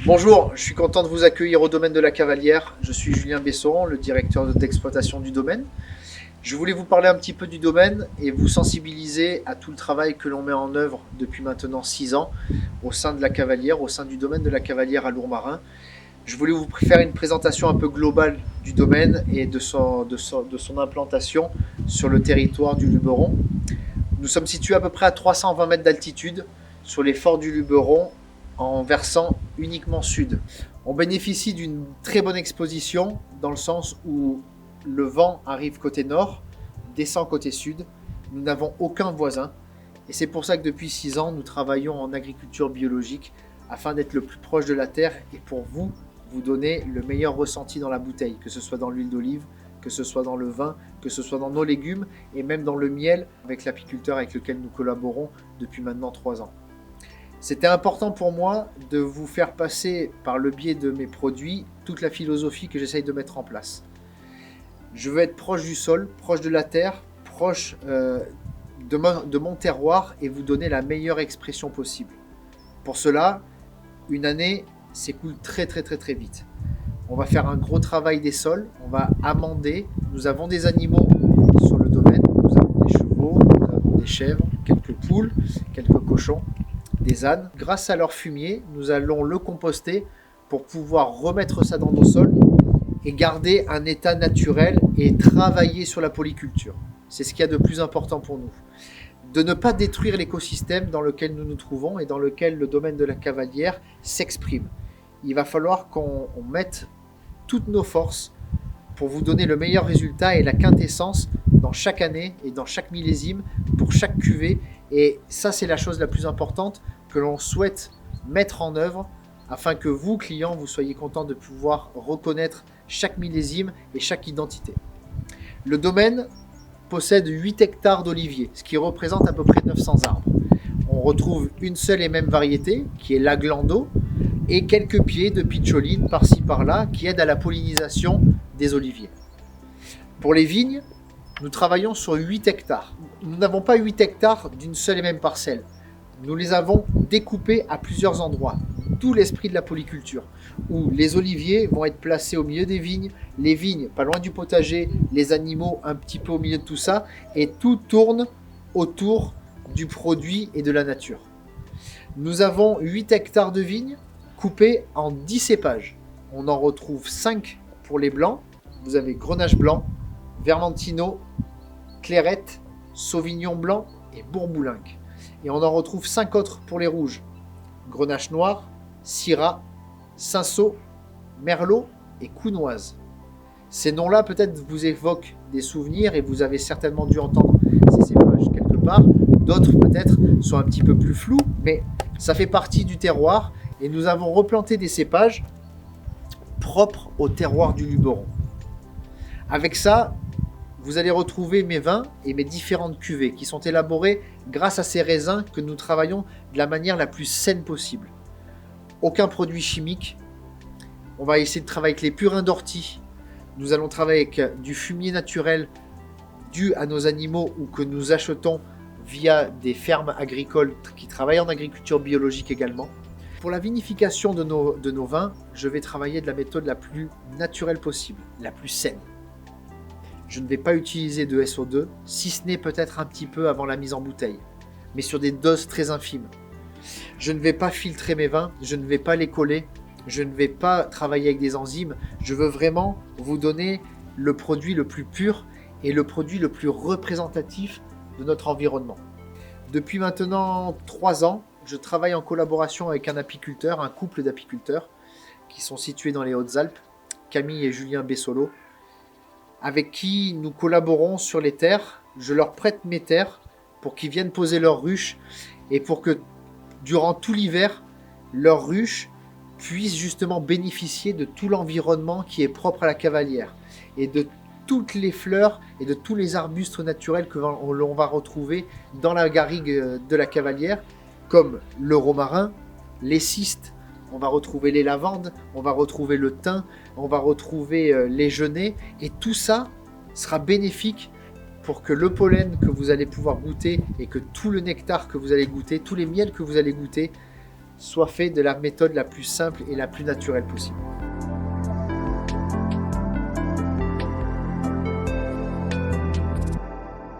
Bonjour, je suis content de vous accueillir au domaine de la Cavalière. Je suis Julien Besson, le directeur d'exploitation du domaine. Je voulais vous parler un petit peu du domaine et vous sensibiliser à tout le travail que l'on met en œuvre depuis maintenant 6 ans au sein de la Cavalière, au sein du domaine de la Cavalière à Lourmarin. Je voulais vous faire une présentation un peu globale du domaine et de son implantation sur le territoire du Luberon. Nous sommes situés à peu près à 320 mètres d'altitude sur les forts du Luberon en versant uniquement sud. On bénéficie d'une très bonne exposition dans le sens où le vent arrive côté nord, descend côté sud. Nous n'avons aucun voisin et c'est pour ça que depuis 6 ans, nous travaillons en agriculture biologique afin d'être le plus proche de la terre et pour vous donner le meilleur ressenti dans la bouteille, que ce soit dans l'huile d'olive, que ce soit dans le vin, que ce soit dans nos légumes et même dans le miel avec l'apiculteur avec lequel nous collaborons depuis maintenant 3 ans. C'était important pour moi de vous faire passer par le biais de mes produits toute la philosophie que j'essaye de mettre en place. Je veux être proche du sol, proche de la terre, proche de mon terroir et vous donner la meilleure expression possible. Pour cela, une année s'écoule très vite. On va faire un gros travail des sols, on va amender. Nous avons des animaux sur le domaine, nous avons des chevaux, nous avons des chèvres, quelques poules, quelques cochons, des ânes. Grâce à leur fumier, nous allons le composter pour pouvoir remettre ça dans nos sols et garder un état naturel et travailler sur la polyculture. C'est ce qu'il y a de plus important pour nous. De ne pas détruire l'écosystème dans lequel nous nous trouvons et dans lequel le domaine de la Cavalière s'exprime. Il va falloir qu'on mette toutes nos forces pour vous donner le meilleur résultat et la quintessence dans chaque année et dans chaque millésime pour chaque cuvée. Et ça, c'est la chose la plus importante que l'on souhaite mettre en œuvre afin que vous, clients, vous soyez contents de pouvoir reconnaître chaque millésime et chaque identité. Le domaine possède 8 hectares d'oliviers, ce qui représente à peu près 900 arbres. On retrouve une seule et même variété, qui est l'aglando, et quelques pieds de pitcholine par-ci par-là, qui aident à la pollinisation des oliviers. Pour les vignes, nous travaillons sur 8 hectares. Nous n'avons pas 8 hectares d'une seule et même parcelle. Nous les avons découpés à plusieurs endroits, d'où l'esprit de la polyculture, où les oliviers vont être placés au milieu des vignes, les vignes pas loin du potager, les animaux un petit peu au milieu de tout ça, et tout tourne autour du produit et de la nature. Nous avons 8 hectares de vignes coupés en 10 cépages. On en retrouve 5 pour les blancs. Vous avez Grenache blanc, Vermentino, Clairette, Sauvignon blanc et Bourboulinque. Et on en retrouve 5 autres pour les rouges. Grenache noir, Syrah, Cinsault, Merlot et Counoise. Ces noms-là peut-être vous évoquent des souvenirs et vous avez certainement dû entendre ces cépages quelque part. D'autres peut-être sont un petit peu plus flous, mais ça fait partie du terroir et nous avons replanté des cépages propres au terroir du Luberon. Avec ça, vous allez retrouver mes vins et mes différentes cuvées qui sont élaborées grâce à ces raisins que nous travaillons de la manière la plus saine possible. Aucun produit chimique. On va essayer de travailler avec les purins d'ortie. Nous allons travailler avec du fumier naturel dû à nos animaux ou que nous achetons via des fermes agricoles qui travaillent en agriculture biologique également. Pour la vinification de nos vins, je vais travailler de la méthode la plus naturelle possible, la plus saine. Je ne vais pas utiliser de SO2, si ce n'est peut-être un petit peu avant la mise en bouteille, mais sur des doses très infimes. Je ne vais pas filtrer mes vins, je ne vais pas les coller, je ne vais pas travailler avec des enzymes. Je veux vraiment vous donner le produit le plus pur et le produit le plus représentatif de notre environnement. Depuis maintenant 3 ans, je travaille en collaboration avec un apiculteur, un couple d'apiculteurs qui sont situés dans les Hautes-Alpes, Camille et Julien Bessolo, avec qui nous collaborons sur les terres. Je leur prête mes terres pour qu'ils viennent poser leurs ruches et pour que durant tout l'hiver, leurs ruches puissent justement bénéficier de tout l'environnement qui est propre à la Cavalière et de toutes les fleurs et de tous les arbustes naturels que l'on va retrouver dans la garrigue de la Cavalière, comme le romarin, les cystes, on va retrouver les lavandes, on va retrouver le thym, on va retrouver les genêts, et tout ça sera bénéfique pour que le pollen que vous allez pouvoir goûter et que tout le nectar que vous allez goûter, tous les miels que vous allez goûter, soit fait de la méthode la plus simple et la plus naturelle possible.